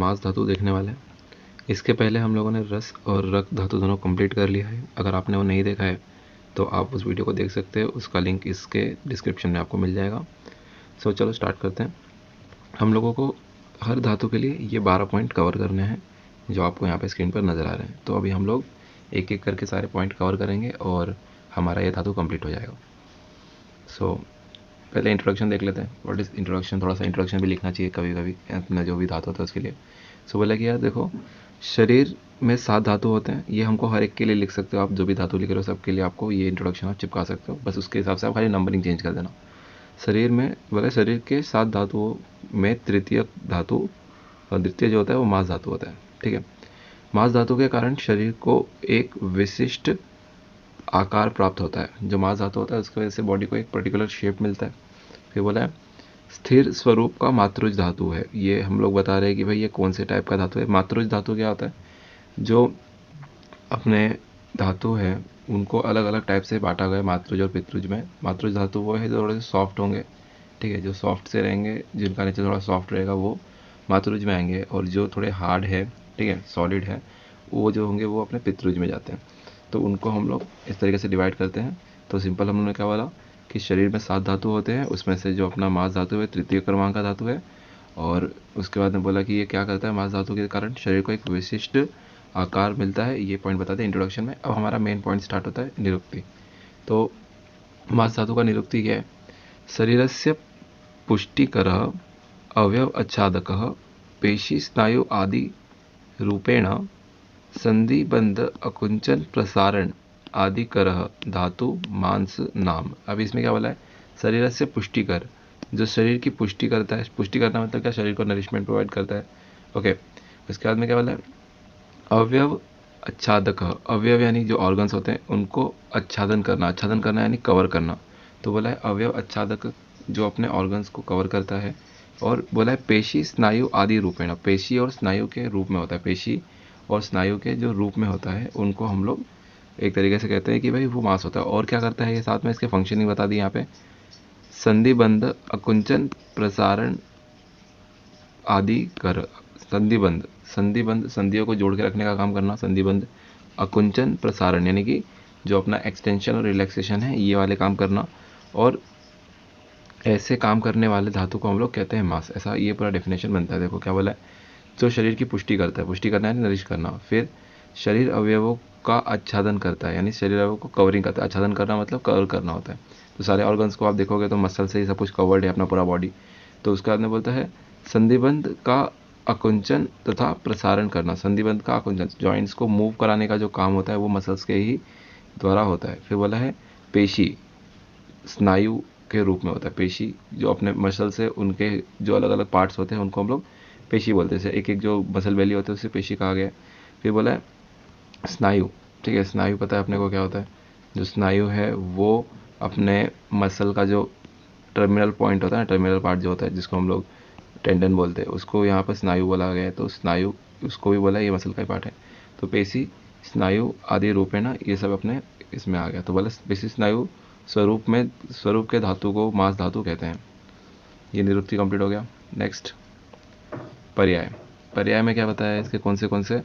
मांस धातु देखने वाले हैं। इसके पहले हम लोगों ने रस और रक्त धातु दोनों कंप्लीट कर लिया है। अगर आपने वो नहीं देखा है तो आप उस वीडियो को देख सकते हो, उसका लिंक इसके डिस्क्रिप्शन में आपको मिल जाएगा। सो चलो स्टार्ट करते हैं। हम लोगों को हर धातु के लिए ये 12 पॉइंट कवर करने हैं जो आपको यहाँ पे स्क्रीन पर नज़र आ रहे हैं। तो अभी हम लोग एक एक करके सारे पॉइंट कवर करेंगे और हमारा ये धातु कंप्लीट हो जाएगा। सो पहले इंट्रोडक्शन देख लेते हैं। What is introduction. थोड़ा सा इंट्रोडक्शन भी लिखना चाहिए कभी कभी अपना जो भी धातु होता है उसके लिए। सो बोला कि यार देखो, शरीर में 7 धातु होते हैं। ये हमको हर एक के लिए लिख सकते हो आप, जो भी धातु लिख रहे हो सबके लिए आपको ये इंट्रोडक्शन आप चिपका सकते हो। बस उसके हिसाब से आप खाली नंबरिंग चेंज कर देना। शरीर में बोला शरीर के 7 धातुओं में तृतीय धातु और द्वितीय जो होता है वो मांस धातु होता है। ठीक है। मांस धातु के कारण शरीर को एक विशिष्ट आकार प्राप्त होता है। जो मांस धातु होता है उसकी वजह से बॉडी को एक पर्टिकुलर शेप मिलता है। फिर बोला है स्थिर स्वरूप का मातृज धातु है। ये हम लोग बता रहे हैं कि भाई ये कौन से टाइप का धातु है। मातृज धातु क्या होता है, जो अपने धातु है उनको अलग अलग टाइप से बांटा गया मातृज और पितृज में। मातृज धातु वो है जो थोड़े से सॉफ्ट होंगे, ठीक है, जो सॉफ्ट से रहेंगे, जिनका नीचे थोड़ा सॉफ्ट रहेगा वो मातृज में आएंगे, और जो थोड़े हार्ड है, ठीक है, सॉलिड है, वो जो होंगे वो अपने पितृज में जाते हैं। तो उनको हम लोग इस तरीके से डिवाइड करते हैं। तो सिंपल हम लोगों ने क्या बोला कि शरीर में 7 धातु होते हैं, उसमें से जो अपना मांस धातु है तृतीय क्रमांक का धातु है। और उसके बाद में बोला कि ये क्या करता है, मांस धातु के कारण शरीर को एक विशिष्ट आकार मिलता है। ये पॉइंट बताते हैं इंट्रोडक्शन में। अब हमारा मेन पॉइंट स्टार्ट होता है निरुक्ति। तो मांस धातु का निरुक्ति क्या है, शरीरस्य पुष्टिकरः अवयव आच्छादकः पेशी स्नायु आदि रूपेण संधिबंध अकुंचन प्रसारण आदि करह धातु मांस नाम। अब इसमें क्या बोला है, शरीर से पुष्टिकर, जो शरीर की पुष्टि करता है। पुष्टि करना मतलब क्या, शरीर को नरिशमेंट प्रोवाइड करता है। ओके। उसके बाद में क्या बोला है, अवयव आच्छादक। अवयव यानी जो ऑर्गन्स होते हैं उनको आच्छादन करना। आच्छादन करना यानी कवर करना। तो बोला है अवयव आच्छादक, जो अपने ऑर्गन्स को कवर करता है। और बोला है पेशी स्नायु आदि रूपेण। पेशी और स्नायु के रूप में होता है। पेशी और स्नायु के जो रूप में होता है उनको हम लोग एक तरीके से कहते हैं कि भाई वो मांस होता है। और क्या करता है ये, साथ में इसके फंक्शनिंग बता दी यहाँ पे। संधिबंध अकुंचन प्रसारण आदि कर। संधिबंध, संधिबंध संधियों को जोड़ के रखने का काम करना, संधिबंध। अकुंचन प्रसारण यानी कि जो अपना एक्सटेंशन और रिलैक्सेशन है ये वाले काम करना। और ऐसे काम करने वाले धातु को हम लोग कहते हैं मांस। ऐसा ये पूरा डेफिनेशन बनता है। देखो क्या बोला है, जो शरीर की पुष्टि करता है, पुष्टि करना है नरिश करना। फिर शरीर अवयवों का आच्छादन करता है, यानी शरीर अवयवों को कवरिंग करता है। आच्छादन करना मतलब कवर करना होता है। तो सारे ऑर्गन्स को आप देखोगे तो मसल से ही सब कुछ कवर्ड है अपना पूरा बॉडी। तो उसके बाद में बोलता है संधिबंध का अकुंचन तथा प्रसारण करना। संधिबंध का अकुंचन, जॉइंट्स को मूव कराने का जो काम होता है वो मसल्स के ही द्वारा होता है। फिर बोला है पेशी स्नायु के रूप में होता है। पेशी जो अपने मसल से उनके जो अलग अलग पार्ट्स होते हैं उनको हम लोग पेशी बोलते हैं। एक एक जो मसल वैली होती है उसे पेशी कहा गया है। फिर बोला है स्नायु, ठीक है, स्नायु पता है अपने को क्या होता है। जो स्नायु है वो अपने मसल का जो टर्मिनल पॉइंट होता है ना, टर्मिनल पार्ट जो होता है जिसको हम लोग टेंडन बोलते हैं, उसको यहाँ पर स्नायु बोला गया है। तो स्नायु उसको भी बोला ये मसल का ही पार्ट है। तो पेशी स्नायु आदि रूप है ना, ये सब अपने इसमें आ गया। तो बोला पेशी स्नायु स्वरूप में, स्वरूप के धातु को मांस धातु कहते हैं। ये निरुक्ति कंप्लीट हो गया। नेक्स्ट पर्याय। पर्याय में क्या बताया है, इसके कौन से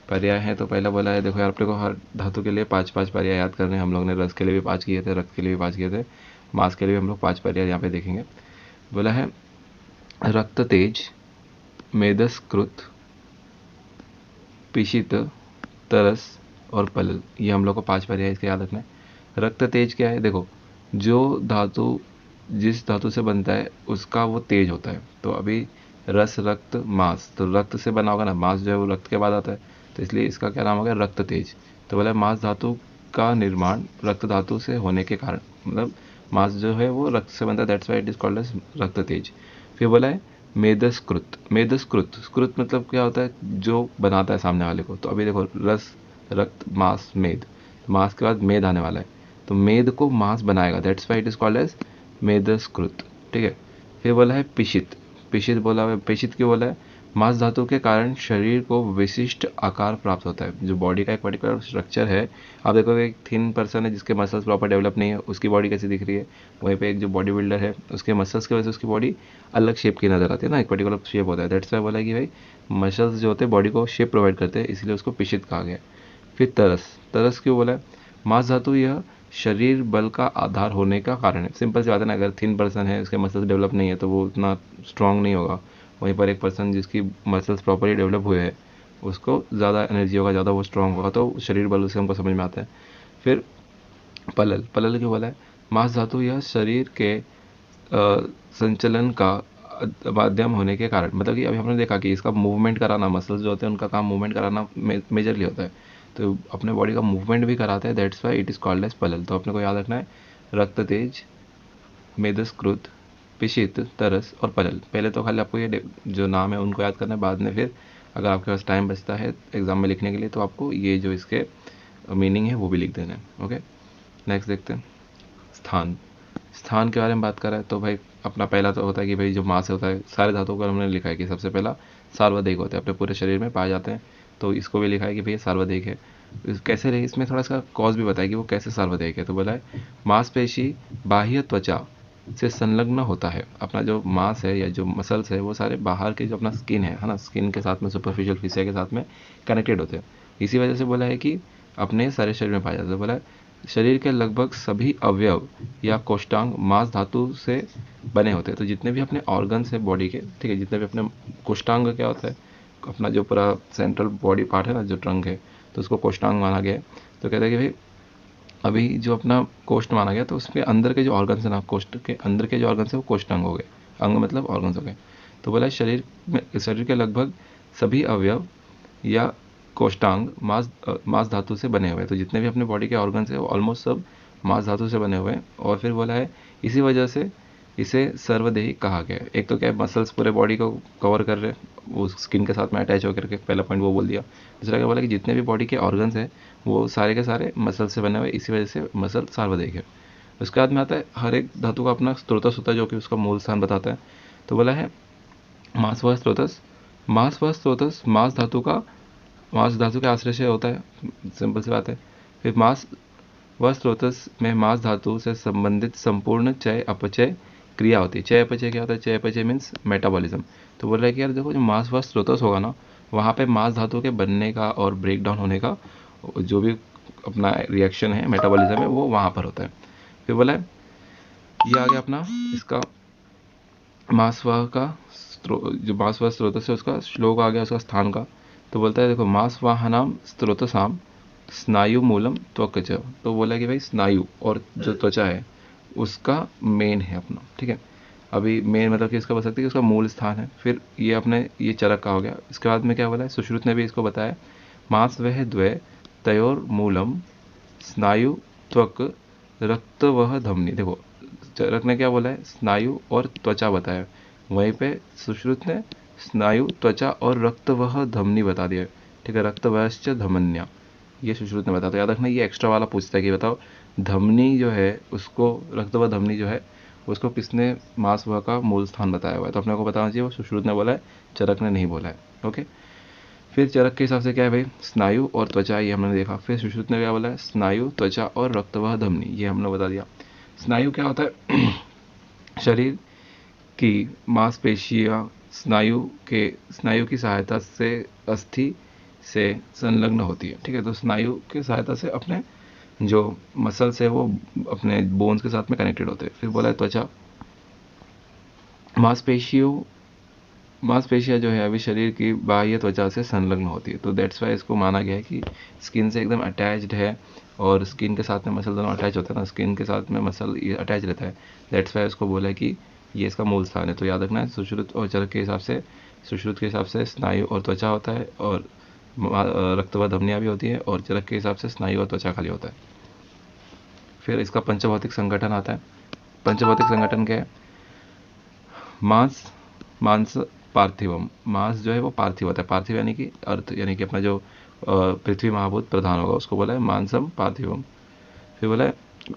पर्याय हैं। तो पहला बोला है, देखो यार अपने को हर धातु के लिए 5-5 पर्याय याद करने। हम लोग ने रस के लिए भी 5 किए थे, रक्त के लिए भी 5 किए थे, मांस के लिए भी हम लोग 5 पर्याय यहाँ पे देखेंगे। बोला है रक्त तेज, मेदस्कृत, पिशित, तरस और पलल। ये हम लोग को 5 पर्याय इसके याद रखना है। रक्त तेज क्या है, देखो जो धातु जिस धातु से बनता है उसका वो तेज होता है। तो अभी रस रक्त मांस, तो रक्त से बना होगा ना, मांस जो है वो रक्त के बाद आता है, तो इसलिए इसका क्या नाम हो गया, रक्त तेज। तो बोला मांस धातु का निर्माण रक्त धातु से होने के कारण, मतलब मांस जो है वो रक्त से बनता है, that's why it is called as रक्त तेज। फिर बोला है मेदस्कृत। मेदस्कृत, स्कृत मतलब क्या होता है, जो बनाता है सामने वाले को। तो अभी देखो रस रक्त मांस मेद, मांस के बाद मेद आने वाला है, तो मेद को मांस बनाएगा, that's why it is called as मेदस्कृत। ठीक है। फिर बोला है पिशित। पिशित बोला है, पिशित क्यों बोला है, मांस धातु के कारण शरीर को विशिष्ट आकार प्राप्त होता है। जो बॉडी का एक पर्टिकुलर स्ट्रक्चर है, आप देखोगे एक थिन पर्सन है जिसके मसल्स प्रॉपर डेवलप नहीं है, उसकी बॉडी कैसी दिख रही है। वहीं पे एक जो बॉडी बिल्डर है, उसके मसल्स की वजह से उसकी बॉडी अलग शेप की नजर आती है ना, एक पर्टिकुलर शेप होता है। दैट्स वाई बोला कि भाई मसल्स जो होते हैं बॉडी को शेप प्रोवाइड करते हैं, इसलिए उसको पिशित कहा गया। फिर तरस, तरस क्यों बोला है? मांस धातु यह शरीर बल का आधार होने का कारण है। सिंपल सी बात है ना, अगर थिन पर्सन है, उसके मसल्स डेवलप नहीं है, तो वो उतना स्ट्रांग नहीं होगा। वहीं पर एक पर्सन जिसकी मसल्स प्रॉपरली डेवलप हुए हैं, उसको ज़्यादा एनर्जी होगा, ज़्यादा वो स्ट्रांग होगा, तो शरीर बल उसे हमको समझ में आता है। फिर पलल, पलल क्यों बोला है? मांस धातु यह शरीर के संचलन का माध्यम होने के कारण, मतलब कि अभी हमने देखा कि इसका मूवमेंट कराना, मसल्स जो होते हैं उनका काम मूवमेंट कराना मेजरली होता है, तो अपने बॉडी का मूवमेंट भी कराते हैं। That's why it is called as पलल। तो अपने को याद रखना है रक्त तेज, मेदस्कृत, पिशित, तरस और पलल। पहले तो खाली आपको ये जो नाम है उनको याद करना है, बाद में फिर अगर आपके पास टाइम बचता है एग्जाम में लिखने के लिए, तो आपको ये जो इसके मीनिंग है वो भी लिख देना है। ओके, नेक्स्ट देखते हैं स्थान। स्थान के बारे में बात करें तो भाई अपना पहला तो होता है कि भाई जो मास होता है, सारे धातुओं का हमने लिखा है कि सबसे पहला सार्वदेहिक होता है, अपने पूरे शरीर में पाए जाते हैं, तो इसको भी लिखा है कि भाई सार्वदेहिक है। कैसे रहे, इसमें थोड़ा सा कॉज भी बताया कि वो कैसे सार्वदेहिक है। तो बोला है मांसपेशी बाह्य त्वचा से संलग्न होता है। अपना जो मांस है या जो मसल्स है वो सारे बाहर के जो अपना स्किन है ना, स्किन के साथ में, सुपरफिशियल फेसिया के साथ में कनेक्टेड होते हैं। इसी वजह से बोला है कि अपने सारे शरीर में पाया जाता है। बोला है शरीर के लगभग सभी अवयव या कोष्ठांग मांस धातु से बने होते हैं। तो जितने भी अपने ऑर्गन्स है बॉडी के, ठीक है, जितने भी अपने कोष्ठांग क्या होता है, अपना जो पूरा सेंट्रल बॉडी पार्ट है ना, जो ट्रंक है, तो उसको कोष्ठांग माना गया है। तो कहते हैं कि भाई अभी जो अपना कोष्ठ माना गया, तो उसके अंदर के जो ऑर्गन्स है ना, कोष्ठ के अंदर के जो ऑर्गन्स है वो कोष्ठांग हो गए। अंग मतलब ऑर्गन्स हो गए। तो बोला शरीर में, शरीर के लगभग सभी अवयव या कोष्ठांग मांस धातु से बने हुए हैं। तो जितने भी अपने बॉडी के ऑर्गन्स है वो ऑलमोस्ट सब मांस धातु से बने हुए हैं। और फिर बोला है इसी वजह से इसे सर्वदेही कहा गया है। एक तो क्या है, मसल्स पूरे बॉडी को कवर कर रहे हैं, वो स्किन के साथ में अटैच होकर के, पहला पॉइंट वो बोल दिया। दूसरा क्या बोला कि जितने भी बॉडी के ऑर्गन्स हैं वो सारे के सारे मसल से बने हुए, इसी वजह से मसल सार्वदेहिक है। उसके बाद में आता है हर एक धातु का अपना स्त्रोतस होता है, जो कि उसका मूल स्थान बताता है। तो बोला है मांस व स्त्रोतस, मांस व स्त्रोतस मांस धातु का, मांस धातु के आश्रय से होता है, सिंपल सी बात है। फिर मांस व स्त्रोतस में मांस धातु से संबंधित संपूर्ण चय अपचय क्रिया होती है। चय अपचय क्या होता है? चय अपचय मीन्स मेटाबॉलिज्म। तो बोल रहा है कि यार देखो, जो मांस व स्त्रोतस होगा ना, वहाँ पे मांस धातु के बनने का और ब्रेक डाउन होने का जो भी अपना रिएक्शन है, मेटाबॉलिज्म है, वो वहाँ पर होता है। फिर बोला है ये आ गया अपना इसका मांसवाह का जो मांसवाह स्रोत से उसका श्लोक आ गया, उसका स्थान का। तो बोलता है देखो मांसवाहनाम स्त्रोतसाम स्नायु मूलम त्वच। तो बोला कि भाई स्नायु और जो त्वचा है उसका मेन है अपना, ठीक है। अभी मेन मतलब कि इसका बोल सकते हैं कि उसका मूल स्थान है। फिर ये अपने ये चरक का हो गया। इसके बाद में क्या बोला है, सुश्रुत ने भी इसको बताया मांस वह द्वय तयोर मूलम स्नायु त्वक रक्त वह धमनी। देखो चरक ने क्या बोला है, स्नायु और त्वचा बताया, वहीं पे सुश्रुत ने स्नायु, त्वचा और रक्त वह धमनी बता दिया, ठीक है। रक्त वहश्च धमन्या, ये सुश्रुत ने बताया। तो याद रखना ये एक्स्ट्रा वाला पूछता है कि बताओ धमनी जो है उसको, रक्त व धमनी जो है उसको किसने मांस वह का मूल स्थान बताया हुआ है। तो अपने को बताना चाहिए वो सुश्रुत ने बोला है, चरक ने नहीं बोला है। ओके, फिर चरक के हिसाब से क्या है भाई, स्नायु और त्वचा, ये हमने देखा। फिर सुश्रुत ने क्या बोला है, स्नायु, त्वचा और रक्तवाह धमनी, ये हमने बता दिया। स्नायु क्या होता है शरीर की मांसपेशियां स्नायु की सहायता से अस्थि से संलग्न होती है, ठीक है। तो स्नायु की सहायता से अपने जो मसल्स है वो अपने बोन्स के साथ में कनेक्टेड होते हैं। फिर बोला है त्वचा, मांसपेशियां जो है अभी शरीर की बाह्य त्वचा से संलग्न होती है। तो दैट्स वाई इसको माना गया है कि स्किन से एकदम अटैच्ड है, और स्किन के साथ में मसल दोनों अटैच होता है ना, स्किन के साथ में मसल ये अटैच रहता है। दैट्स वाई इसको बोला है कि ये इसका मूल स्थान है। तो याद रखना है सुश्रुत और चरक के हिसाब से, सुश्रुत के हिसाब से स्नायु और त्वचा होता है, और रक्त व धमनियाँ भी होती है, और चरक के हिसाब से स्नायु और त्वचा खाली होता है। फिर इसका पंचभौतिक संगठन आता है। पंचभौतिक संगठन क्या है, मांस पार्थिवम, मांस जो है वो पार्थिव होता है। पार्थिव यानी कि अर्थ, यानी कि अपना जो पृथ्वी महाभूत प्रधान होगा उसको बोला है मांसम पार्थिवम। फिर बोला है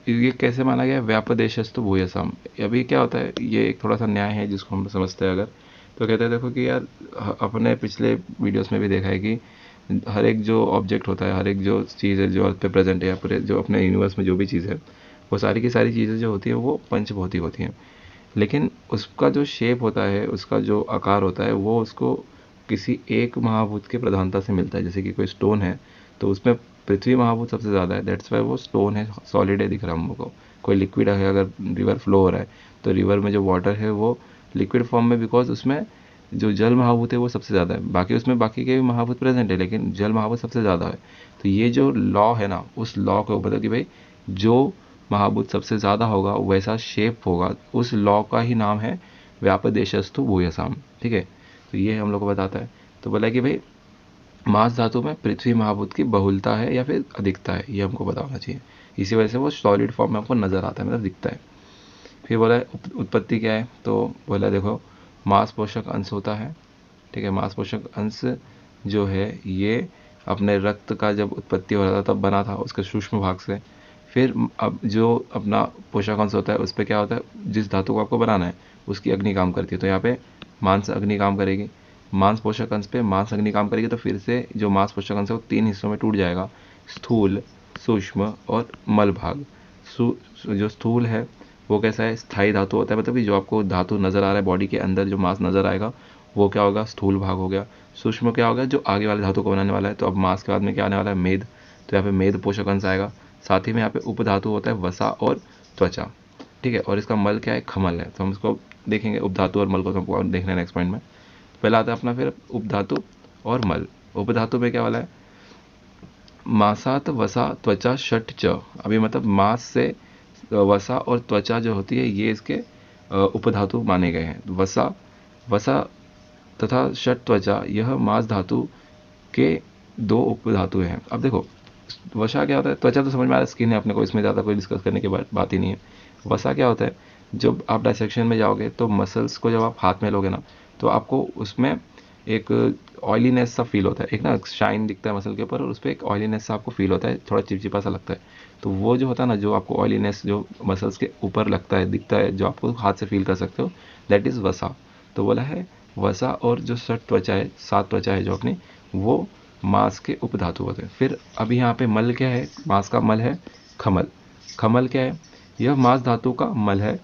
ये कैसे माना गया, व्यापदेशस्तु भूयसाम। अभी क्या होता है, ये एक थोड़ा सा न्याय है जिसको हम समझते हैं। अगर तो कहते हैं देखो कि यार अपने पिछले वीडियोस में भी देखा है कि हर एक जो ऑब्जेक्ट होता है, हर एक जो चीज़ है जो अर्थ पे प्रेजेंट है या पूरे जो अपने यूनिवर्स में जो भी चीज़ है, वो सारी की सारी चीज़ें जो होती है वो पंचभौतिक होती हैं। लेकिन उसका जो शेप होता है, उसका जो आकार होता है, वो उसको किसी एक महाभूत की प्रधानता से मिलता है। जैसे कि कोई स्टोन है तो उसमें पृथ्वी महाभूत सबसे ज़्यादा है, दैट्स वाई वो स्टोन है, सॉलिड है, दिख रहा है हम लोग को। कोई लिक्विड है, अगर रिवर फ्लो हो रहा है तो रिवर में जो वाटर है वो लिक्विड फॉर्म में, बिकॉज उसमें जो जल महाभूत है वो सबसे ज़्यादा है। बाकी उसमें बाकी के भी महाभूत प्रेजेंट है, लेकिन जल महाभूत सबसे ज़्यादा है। तो ये जो लॉ है ना, उस लॉ के ऊपर कि भाई जो महाभूत सबसे ज़्यादा होगा वैसा शेप होगा, उस लॉ का ही नाम है व्यापदेशस्तु भूयसाम। ठीक है, तो ये हम लोग को बताता है। तो बोला कि भाई मास धातु में पृथ्वी महाभूत की बहुलता है या फिर अधिकता है, ये हमको बताना चाहिए। इसी वजह से वो सॉलिड फॉर्म में हमको नजर आता है, मतलब दिखता है। फिर बोला उत्पत्ति क्या है, तो बोला देखो मास पोषक अंश होता है। ठीक है, मास पोषक अंश जो है ये अपने रक्त का जब उत्पत्ति हो रहा था तब बना था उसके सूक्ष्म भाग से। फिर अब जो अपना पोषक अंश होता है उस पर क्या होता है, जिस धातु को आपको बनाना है उसकी अग्नि काम करती है, तो यहाँ पे मांस अग्नि काम करेगी। मांस पोषक अंश पे मांस अग्नि काम करेगी, तो फिर से जो मांस पोषक अंश है वो 3 हिस्सों में टूट जाएगा, स्थूल, सूक्ष्म और मल भाग। जो स्थूल है वो कैसा है, स्थायी धातु होता है, मतलब कि जो आपको धातु नजर आ रहा है बॉडी के अंदर, जो मांस नजर आएगा वो क्या होगा, स्थूल भाग हो गया। सूक्ष्म क्या होगा, जो आगे वाले धातु को बनाने वाला है। तो अब मांस के बाद में क्या आने वाला है, मेद, तो यहाँ पे मेद पोषक अंश आएगा। साथ ही में यहाँ पे उपधातु होता है वसा और त्वचा। ठीक है, और इसका मल क्या है, खमल है। तो हम इसको देखेंगे उपधातु और मल को, तो हमको देखना है नेक्स्ट पॉइंट में। पहला आता है अपना फिर उपधातु और मल। उपधातु में क्या वाला है, मासात वसा त्वचा षट च। अभी मतलब मांस से वसा और त्वचा जो होती है ये इसके उपधातु माने गए हैं। वसा वसा तथा षट त्वचा यह मांस धातु के 2 उपधातु हैं। अब देखो वसा क्या होता है, त्वचा तो समझ में आ रहा है, स्किन है अपने को, इसमें ज़्यादा कोई डिस्कस करने की बात ही नहीं है। वसा क्या होता है, जब आप डायसेक्शन में जाओगे तो मसल्स को जब आप हाथ में लोगे ना तो आपको उसमें एक ऑयलीनेस सा फील होता है, एक ना शाइन दिखता है मसल के ऊपर और उस पर एक ऑयलीनेस सा आपको फील होता है, थोड़ा चिपचिपा सा लगता है। तो वो जो होता है ना, जो आपको ऑयलीनेस जो मसल्स के ऊपर लगता है, दिखता है, जो आपको हाथ से फील कर सकते हो, दैट इज़ वसा। तो बोला है वसा और जो षट त्वचा है, 7 त्वचा है जो अपनी, वो मांस के उपधातु होते हैं। फिर अभी यहाँ पे मल क्या है, मांस का मल है खमल। खमल क्या है, यह मांस धातु का मल है।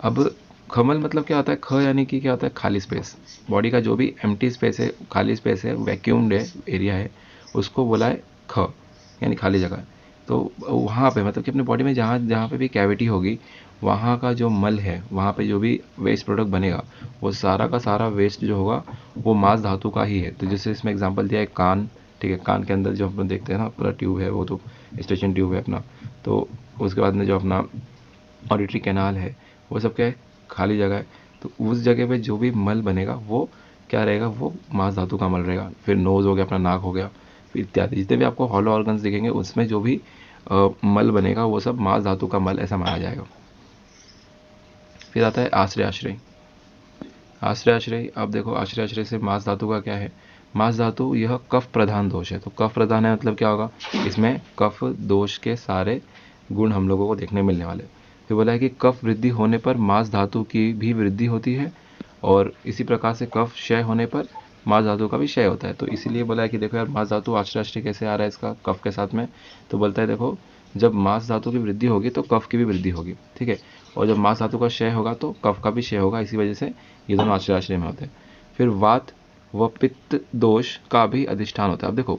अब खमल मतलब क्या होता है, ख यानी कि क्या होता है, खाली स्पेस। बॉडी का जो भी एम्प्टी स्पेस है, खाली स्पेस है, वैक्यूम्ड है, एरिया है, उसको बोला है ख, यानी खाली जगह। तो वहाँ पे मतलब कि अपनी बॉडी में जहाँ जहाँ पे भी कैविटी होगी वहाँ का जो मल है, वहाँ पे जो भी वेस्ट प्रोडक्ट बनेगा वो सारा का सारा वेस्ट जो होगा वो मांस धातु का ही है। तो जैसे इसमें एग्जांपल दिया है कान। ठीक है, कान के अंदर जो हम देखते हैं ना पूरा ट्यूब है, वो तो स्टेशन ट्यूब है अपना। तो उसके बाद में जो अपना ऑडिटरी कैनाल है वो सब क्या है, खाली जगह है। तो उस जगह पे जो भी मल बनेगा वो क्या रहेगा, वो मांस धातु का मल रहेगा। फिर नोज़ हो गया, अपना नाक हो गया, फिर इत्यादि जितने भी आपको हॉलो ऑर्गन्स दिखेंगे उसमें जो भी मल बनेगा वो सब मांस धातु का मल ऐसा माना जाएगा। फिर आता है आश्रय आश्रय। आश्रय आश्रय, अब देखो आश्रय आश्रय से मांस धातु का क्या है, मांस धातु यह कफ प्रधान दोष है। तो कफ प्रधान है मतलब क्या होगा, इसमें कफ दोष के सारे गुण हम लोगों को देखने मिलने वाले। फिर बोला है कि कफ वृद्धि होने पर मांस धातु की भी वृद्धि होती है, और इसी प्रकार से कफ क्षय होने पर मांस धातु का भी क्षय होता है। तो इसीलिए बोला है कि देखो यार मांस धातु आश्रय आश्रय कैसे आ रहा है इसका कफ के साथ में, तो बोलता है देखो जब मांस धातु की वृद्धि होगी तो कफ की भी वृद्धि होगी। ठीक है, और जब मांस धातु का क्षय होगा तो कफ का भी क्षय होगा, इसी वजह से ये दोनों आश्रय आश्रय में होते हैं। फिर वात व पित्त दोष का भी अधिष्ठान होता है। अब देखो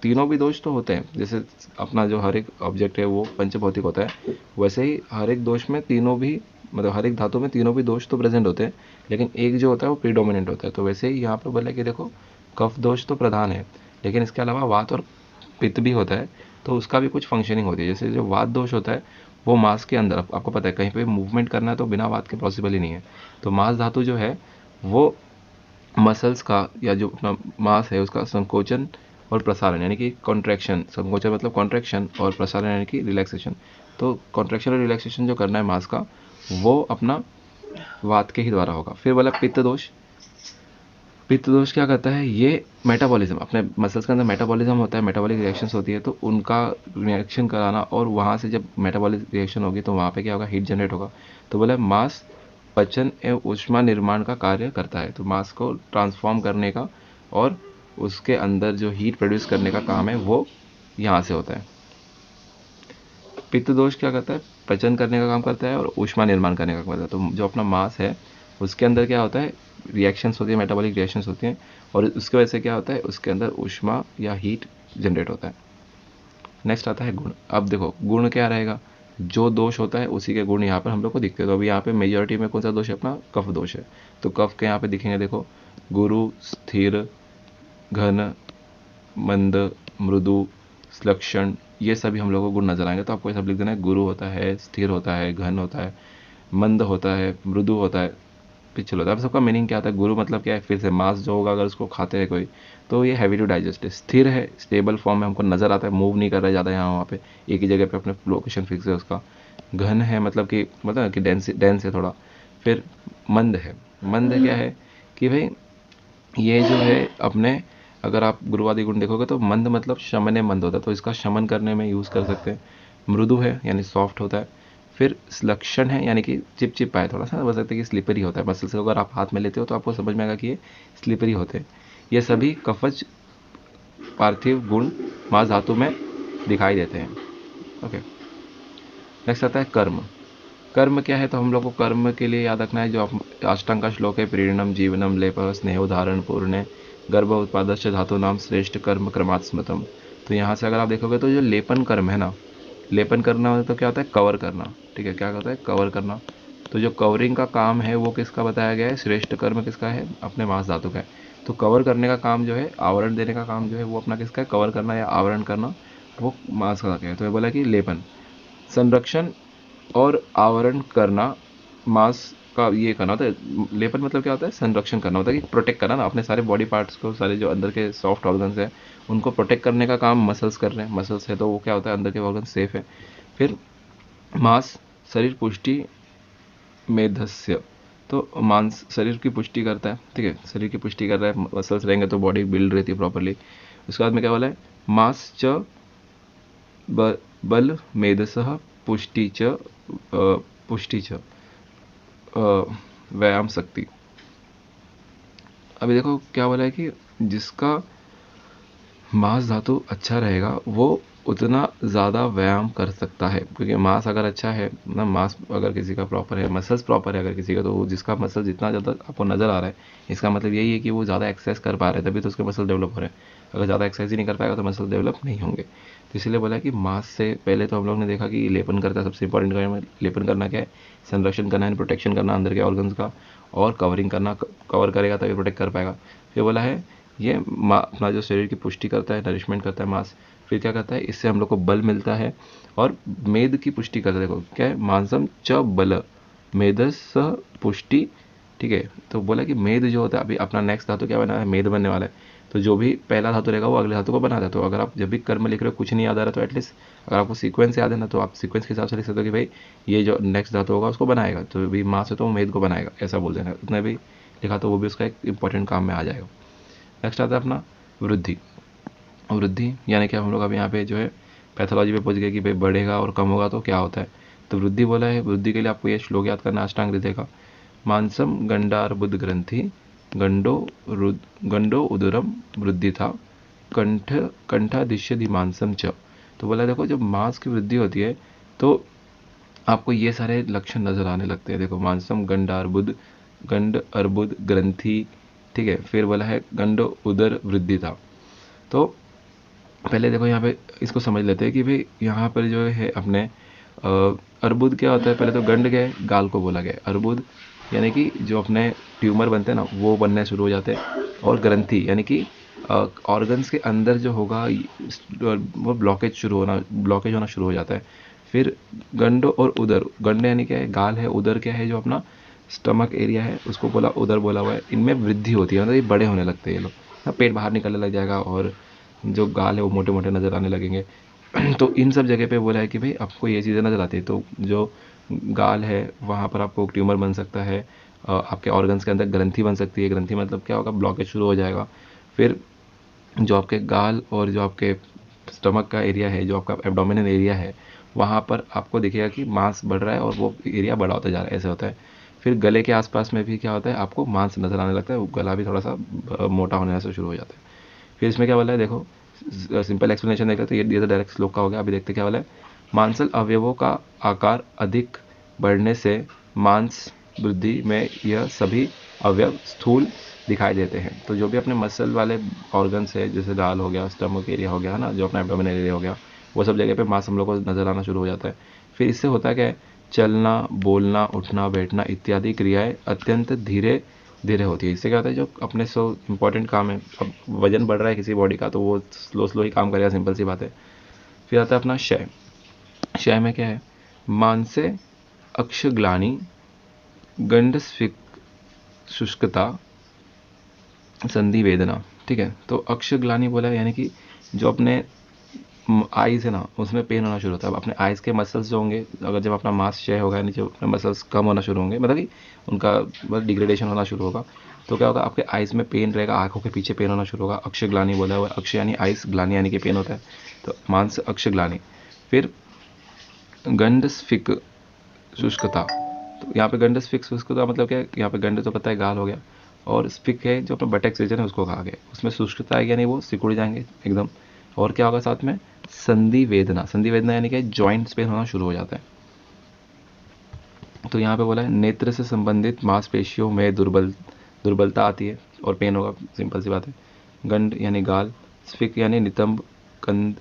तीनों भी दोष तो होते हैं, जैसे अपना जो हर एक ऑब्जेक्ट है वो पंचभौतिक होता है, वैसे ही हर एक दोष में तीनों भी, मतलब हर एक धातु में तीनों भी दोष तो प्रेजेंट होते हैं, लेकिन एक जो होता है वो प्रीडोमिनेंट होता है। तो वैसे ही यहाँ पर बोला कि देखो कफ दोष तो प्रधान है, लेकिन इसके अलावा वात और पित्त भी होता है, तो उसका भी कुछ फंक्शनिंग होती है। जैसे जो वात दोष होता है वो मांस के अंदर, आपको पता है कहीं पे मूवमेंट करना है तो बिना वात के पॉसिबल ही नहीं है। तो मांस धातु जो है वो मसल्स का या जो अपना मांस है उसका संकोचन और प्रसारण यानी कि कॉन्ट्रैक्शन, संकोचन मतलब कॉन्ट्रैक्शन और प्रसारण यानी कि रिलैक्सेशन। तो कॉन्ट्रैक्शन और रिलैक्सेशन जो करना है मांस का वो अपना वात के ही द्वारा होगा। फिर बोला पित्त दोष। पित्त दोष क्या करता है, ये मेटाबॉलिज्म, अपने मसल्स के अंदर मेटाबॉलिज्म होता है, मेटाबॉलिक रिएक्शंस होती है, तो उनका रिएक्शन कराना, और वहाँ से जब मेटाबॉलिक रिएक्शन होगी तो वहाँ पे क्या होगा, हीट जनरेट होगा। तो बोला मास पचन एवं ऊष्मा निर्माण का कार्य करता है। तो मांस को ट्रांसफॉर्म करने का और उसके अंदर जो हीट प्रोड्यूस करने का काम है वो यहाँ से होता है। पित्त दोष क्या करता है? पचन करने का काम करता है और ऊष्मा निर्माण करने का काम करता है। तो जो अपना मांस है उसके अंदर क्या होता है, रिएक्शंस होती है, मेटाबॉलिक रिएक्शंस होती हैं, और उसके वजह से क्या होता है, उसके अंदर ऊष्मा या हीट जनरेट होता है। नेक्स्ट आता है गुण। अब देखो गुण क्या रहेगा, जो दोष होता है उसी के गुण यहाँ पर हम लोग को दिखते हैं। तो अभी यहाँ पे मेजॉरिटी में कौन सा दोष है, अपना कफ दोष है। तो कफ के यहाँ पे दिखेंगे, देखो गुरु, स्थिर, घन, मंद, मृदु, श्लक्षण, ये सभी हम लोग को गुण नजर आएंगे। तो आपको ये सब लिख देना है। गुरु होता है, स्थिर होता है, घन होता है, मंद होता है, मृदु होता है, पिछल होता है। अब सबका मीनिंग क्या होता है? गुरु मतलब क्या है? फिर से मांस जो होगा अगर उसको खाते हैं कोई तो ये हैवी टू डाइजेस्ट है। स्थिर है, स्टेबल फॉर्म में हमको नजर आता है, मूव नहीं कर रहा है ज़्यादा यहाँ वहाँ पे, एक ही जगह पे अपने लोकेशन फिक्स है उसका। घन है मतलब कि डेंस है थोड़ा। फिर मंद है। मंद क्या है कि भाई ये जो है अपने, अगर आप गुरुवादी गुण देखोगे तो मंद मतलब शमन मंद होता है, तो इसका शमन करने में यूज़ कर सकते हैं। मृदु है यानी सॉफ्ट होता है। फिर स्लक्षण है यानी कि चिपचिपा है, थोड़ा सा बोल सकते हैं कि स्लिपरी होता है। मसल से अगर आप हाथ में लेते हो तो आपको समझ में आएगा कि ये स्लिपरी होते हैं। ये सभी कफज पार्थिव गुण मांस धातु में दिखाई देते हैं। ओके, नेक्स्ट आता है कर्म। कर्म क्या है? तो हम लोग को कर्म के लिए याद रखना है जो अष्टांग का श्लोक है, प्रीणनम जीवनम लेप स्नेह उदाहरण पूर्ण गर्भ उत्पादस्य धातु नाम श्रेष्ठ कर्म क्रमात् स्मृतम। तो यहाँ से अगर आप देखोगे तो जो लेपन कर्म है ना, लेपन करना तो क्या होता है? कवर करना। ठीक है, क्या होता है? कवर करना। तो जो कवरिंग का काम है वो किसका बताया गया है? श्रेष्ठ कर्म किसका है? अपने मांस धातु का है। तो कवर करने का काम जो है, आवरण देने का काम जो है वो अपना किसका है? कवर करना या आवरण करना, वो मांस का है। तो ये बोला कि लेपन, संरक्षण और आवरण करना मांस का ये करना होता है। लेपन मतलब क्या होता है? संरक्षण करना होता है, कि प्रोटेक्ट करना ना अपने सारे बॉडी पार्ट्स को, सारे जो अंदर के सॉफ्ट ऑर्गन्स है उनको प्रोटेक्ट करने का काम मसल्स कर रहे हैं। मसल्स है तो वो क्या होता है? अंदर के ऑर्गन सेफ है। फिर मांस शरीर पुष्टि मेधस्य, तो मांस शरीर की पुष्टि करता है। ठीक है, शरीर की पुष्टि कर रहा है, मसल्स रहेंगे तो बॉडी बिल्ड रहती है प्रॉपरली। उसके बाद में क्या बोला है? मांस च बल मेधसः पुष्टि च पुष्टि च व्यायाम शक्ति। अभी देखो क्या बोला है कि जिसका मांस धातु अच्छा रहेगा वो उतना ज़्यादा व्यायाम कर सकता है, क्योंकि मांस अगर अच्छा है ना, मांस अगर किसी का प्रॉपर है, मसल्स प्रॉपर है अगर किसी का, तो जिसका मसल जितना ज़्यादा आपको नज़र आ रहा है, इसका मतलब यही है कि वो ज़्यादा एक्सरसाइज कर पा रहे हैं, तभी तो उसके मसल डेवलप हो रहे हैं। अगर ज़्यादा एक्सरसाइज ही नहीं कर पाएगा तो मसल डेवलप नहीं होंगे। तो इसलिए बोला कि मांस से पहले तो हम लोग ने देखा कि लेपन करता है, सबसे इंपॉर्टेंट काम है लेपन करना। क्या है? संरक्षण करना है, प्रोटेक्शन करना अंदर के ऑर्गन्स का, और कवरिंग करना, कवर करेगा तभी प्रोटेक्ट कर पाएगा। फिर बोला है ये अपना जो शरीर की पुष्टि करता है, नरिशमेंट करता है मांस। फिर क्या करता है? इससे हम लोग को बल मिलता है और मेद की पुष्टि करता है। देखो क्या है? मांसम च बल मेदस पुष्टि। ठीक है, तो बोला कि मेद जो होता है, अभी अपना नेक्स्ट धातु क्या बना है? मेद बनने वाला है। तो जो भी पहला धातु रहेगा वो अगले धातु को बनाता है। तो अगर आप जब भी कर्म लिख रहे हो कुछ नहीं याद आ रहा तो एटलीस्ट अगर आपको सीक्वेंस याद है ना, तो आप सीक्वेंस के हिसाब से लिख सकते हो कि भाई ये जो नेक्स्ट धातु होगा उसको बनाएगा, तो भी मांस है तो वो मेद को बनाएगा, ऐसा बोल देना। उतना भी लिखा तो वो भी उसका एक इंपॉर्टेंट काम में आ जाएगा। नेक्स्ट आता है अपना वृद्धि। वृद्धि यानी कि हम लोग अब यहाँ पे जो है पैथोलॉजी पे पहुंच गए कि भाई बढ़ेगा और कम होगा तो क्या होता है। तो वृद्धि बोला है, वृद्धि के लिए आपको ये श्लोक याद करना, अष्टांग हृदय का। मांसम गंडार्बुद ग्रंथि गंडो उदरम वृद्धि था कंठादिश्य मांसम च। तो बोला देखो जब मांस की वृद्धि होती है तो आपको ये सारे लक्षण नजर आने लगते हैं। देखो मांसम गंड अर्बुद ग्रंथि। ठीक है, फिर बोला है गंडो उदर वृद्धि था। तो पहले देखो यहाँ पे इसको समझ लेते हैं कि भाई यहाँ पर जो है अपने अर्बुद क्या होता है। पहले तो गंड गए, गाल को बोला गया अर्बुद, यानी कि जो अपने ट्यूमर बनते हैं ना वो बनने शुरू हो जाते हैं। और ग्रंथि यानी कि ऑर्गन्स के अंदर जो होगा वो ब्लॉकेज होना शुरू हो जाता है। फिर गंड और उदर, गंड यानी क्या है? गाल है। उदर क्या है? जो अपना स्टमक एरिया है उसको बोला उदर बोला हुआ है। इनमें वृद्धि होती है, मतलब ये बड़े होने लगते हैं ये लोग, पेट बाहर निकलने लग जाएगा और जो गाल है वो मोटे मोटे नज़र आने लगेंगे। तो इन सब जगह पे बोला है कि भाई आपको ये चीज़ें नज़र आती है। तो जो गाल है वहाँ पर आपको ट्यूमर बन सकता है, आपके ऑर्गन्स के अंदर ग्रंथि बन सकती है। ग्रंथि मतलब क्या होगा? ब्लॉकेज शुरू हो जाएगा। फिर जो आपके गाल और जो आपके स्टमक का एरिया है, जो आपका एब्डोमिनल एरिया है, वहाँ पर आपको दिखेगा कि मांस बढ़ रहा है और वो एरिया बड़ा होता जा रहा है, ऐसे होता है। फिर गले के आसपास में भी क्या होता है, आपको मांस नजर आने लगता है, वो गला भी थोड़ा सा मोटा होने से शुरू हो जाता है। फिर इसमें क्या बोला है, देखो सिंपल एक्सप्लेनेशन देख रहे तो ये तो डायरेक्ट श्लोक का हो गया। अभी देखते क्या बोला है, मांसल अवयवों का आकार अधिक बढ़ने से मांस वृद्धि में यह सभी अवयव स्थूल दिखाई देते हैं। तो जो भी अपने मसल वाले ऑर्गन्स है, जैसे दाल हो गया, स्टमक एरिया हो गया ना, जो अपना एब्डोमिनल एरिया हो गया, वो सब जगह पे मांस हम लोग को नजर आना शुरू हो जाता है। फिर इससे होता है क्या है, चलना, बोलना, उठना, बैठना इत्यादि क्रियाएं अत्यंत धीरे धीरे होती है। इससे क्या होता है, जो अपने सो इंपॉर्टेंट काम है, अब वजन बढ़ रहा है किसी बॉडी का तो वो स्लो स्लो ही काम करेगा, सिंपल सी बात है। फिर आता है अपना क्षय। क्षय में क्या है, मानसे अक्षग्लानि, गंडस्फिक शुष्कता, संधि वेदना। ठीक है, तो अक्षग्लानि बोला है यानी कि जो अपने आईज है ना, उसमें पेन होना शुरू होता है। अब अपने आईज के मसल्स जो होंगे, अगर जब अपना मास क्षय होगा यानी जब अपने मसल्स कम होना शुरू होंगे, मतलब कि उनका मतलब डिग्रेडेशन होना शुरू होगा, तो क्या होगा, आपके आईज में पेन रहेगा, आंखों के पीछे पेन होना शुरू होगा। अक्षय ग्लानि बोला हुआ है, अक्षय यानी आईज, ग्लानि यानी कि पेन होता है, तो मांस अक्षय ग्लानि। फिर गंडस्फिक शुष्कता, तो यहाँ पे गंडस्फिक शुष्कता मतलब क्या है, यहाँ पे गंड तो पता है गाल हो गया, और स्पिक है जो अपना बटेक्स रीजन है उसको कहा गया, उसमें शुष्कता आएगी यानी वो सिकुड़ जाएंगे एकदम। और क्या होगा साथ में, संधि वेदना। संधि वेदना यानी कि जॉइंट्स पेन होना शुरू हो जाता है। तो यहाँ पे बोला है नेत्र से संबंधित मांसपेशियों में दुर्बलता आती है और पेन होगा, सिंपल सी बात है। गंड यानी गाल, स्फिक यानी नितंब, कंद,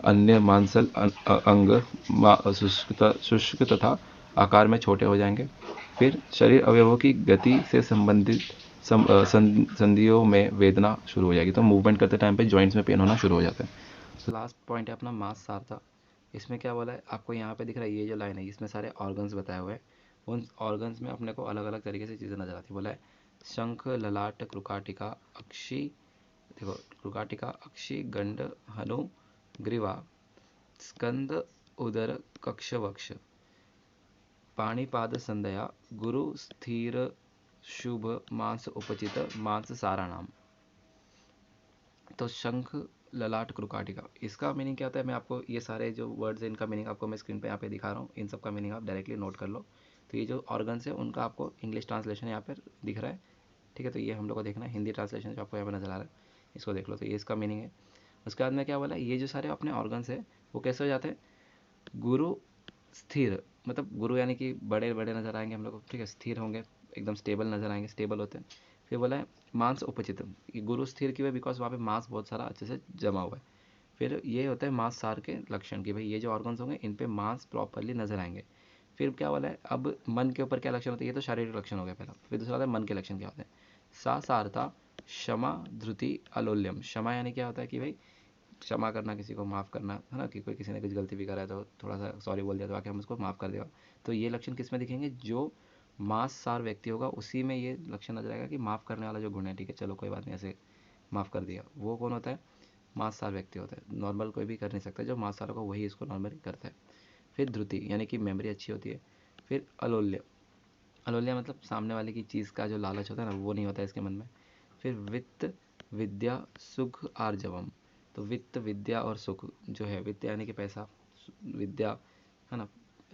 अन्य मांसल अंग शुष्क तथा आकार में छोटे हो जाएंगे। फिर शरीर अवयवों की गति से संबंधित संधियों में वेदना शुरू हो जाएगी, तो मूवमेंट करते टाइम पे जॉइंट्स में पेन होना शुरू हो जाता है। लास्ट पॉइंट है अपना मांस सारता। इसमें क्या बोला है, आपको यहाँ पे दिख रहा है ये जो लाइन है, इसमें सारे ऑर्गन्स बताए हुए हैं। उन ऑर्गन्स में अपने को अलग अलग तरीके से चीज़ें नजर आती है। बोला है शंख, ललाट, क्रुकाटिका, अक्षी, देखो क्रुकाटिका, अक्षी, गंड, हनु, ग्रीवा, स्कंद, उदर, कक्ष, वक्ष, पाणिपाद संदया, गुरु, स्थिर, शुभ, मांस उपचित, मांस सारा नाम। तो शंख, ललाट, क्रुकाटिका, इसका मीनिंग क्या होता है, मैं आपको ये सारे जो वर्ड्स हैं इनका मीनिंग आपको मैं स्क्रीन पे यहाँ पे दिखा रहा हूँ, इन सब का मीनिंग आप डायरेक्टली नोट कर लो। तो ये जो ऑर्गन्स है उनका आपको इंग्लिश ट्रांसलेशन यहाँ पर दिख रहा है। ठीक है, तो ये हम लोग को देखना है, हिंदी ट्रांसलेशन जो आपको यहाँ पर नजर आ रहा है इसको देख लो, तो ये इसका मीनिंग है। उसके बाद में क्या बोला, ये जो सारे अपने ऑर्गन्स है वो कैसे हो जाते हैं, गुरु स्थिर, मतलब गुरु यानी कि बड़े बड़े नजर आएंगे हम लोग को, ठीक है, स्थिर होंगे, एकदम स्टेबल नजर आएंगे, स्टेबल होते हैं। फिर बोला है मांस उपचित, ये गुरु स्थिर क्यों है, बिकॉज वहाँ पे मांस बहुत सारा अच्छे से जमा हुआ है। फिर ये होता है मांस सार के लक्षण कि भाई ये जो ऑर्गन्स होंगे इन पे मांस प्रॉपरली नजर आएंगे। फिर क्या बोला है, अब मन के ऊपर क्या लक्षण होते हैं, ये तो शारीरिक लक्षण हो गया पहला। फिर दूसरा होता है मन के लक्षण क्या होते हैं, सा सारता, क्षमा, धृति, अलोल्यम। क्षमा यानी क्या होता है कि भाई क्षमा करना, किसी को माफ़ करना, है ना, कि कोई किसी ने कुछ गलती भी करा है तो थोड़ा सा सॉरी बोल दिया तो आके हम उसको माफ़ कर देगा। तो ये लक्षण किस में दिखेंगे, जो मांस सार व्यक्ति होगा उसी में ये लक्षण नजर आएगा कि माफ़ करने वाला जो गुण है, ठीक है चलो कोई बात नहीं, ऐसे माफ़ कर दिया, वो कौन होता है, मांस सार व्यक्ति होता है। नॉर्मल कोई भी कर नहीं सकता, जो मांस सार होगा वही इसको नॉर्मली करता है। फिर धृति यानी कि मेमोरी अच्छी होती है। फिर अलोल्य, अलोल्य मतलब सामने वाले की चीज़ का जो लालच होता है ना, वो नहीं होता है इसके मन में। फिर वित्त, विद्या, सुख, आर्जवम। तो वित्त, विद्या और सुख जो है, वित्त यानी कि पैसा, विद्या है ना,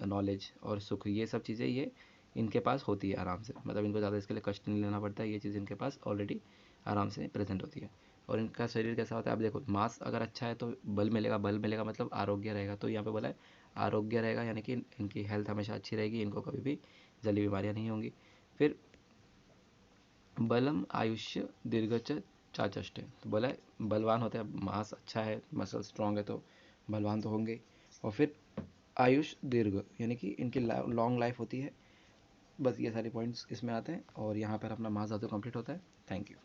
नॉलेज, और सुख, ये सब चीज़ें ये इनके पास होती है आराम से, मतलब इनको ज़्यादा इसके लिए कष्ट नहीं लेना पड़ता है, ये चीज़ इनके पास ऑलरेडी आराम से प्रेजेंट होती है। और इनका शरीर कैसा होता है, आप देखो मांस अगर अच्छा है तो बल मिलेगा, बल मिलेगा मतलब आरोग्य रहेगा। तो यहाँ पे बोला है आरोग्य रहेगा यानी कि इनकी हेल्थ हमेशा अच्छी रहेगी, इनको कभी भी जली बीमारियाँ नहीं होंगी। फिर बलम, आयुष्य, दीर्घच, चाचष्टे, तो बोला है बलवान होते हैं, मांस अच्छा है, मसल स्ट्रांग है तो बलवान तो होंगे। और फिर आयुष दीर्घ यानी कि इनकी लॉन्ग लाइफ होती है। बस ये सारे पॉइंट्स इसमें आते हैं और यहाँ पर अपना मास धातु कंप्लीट होता है। Thank you.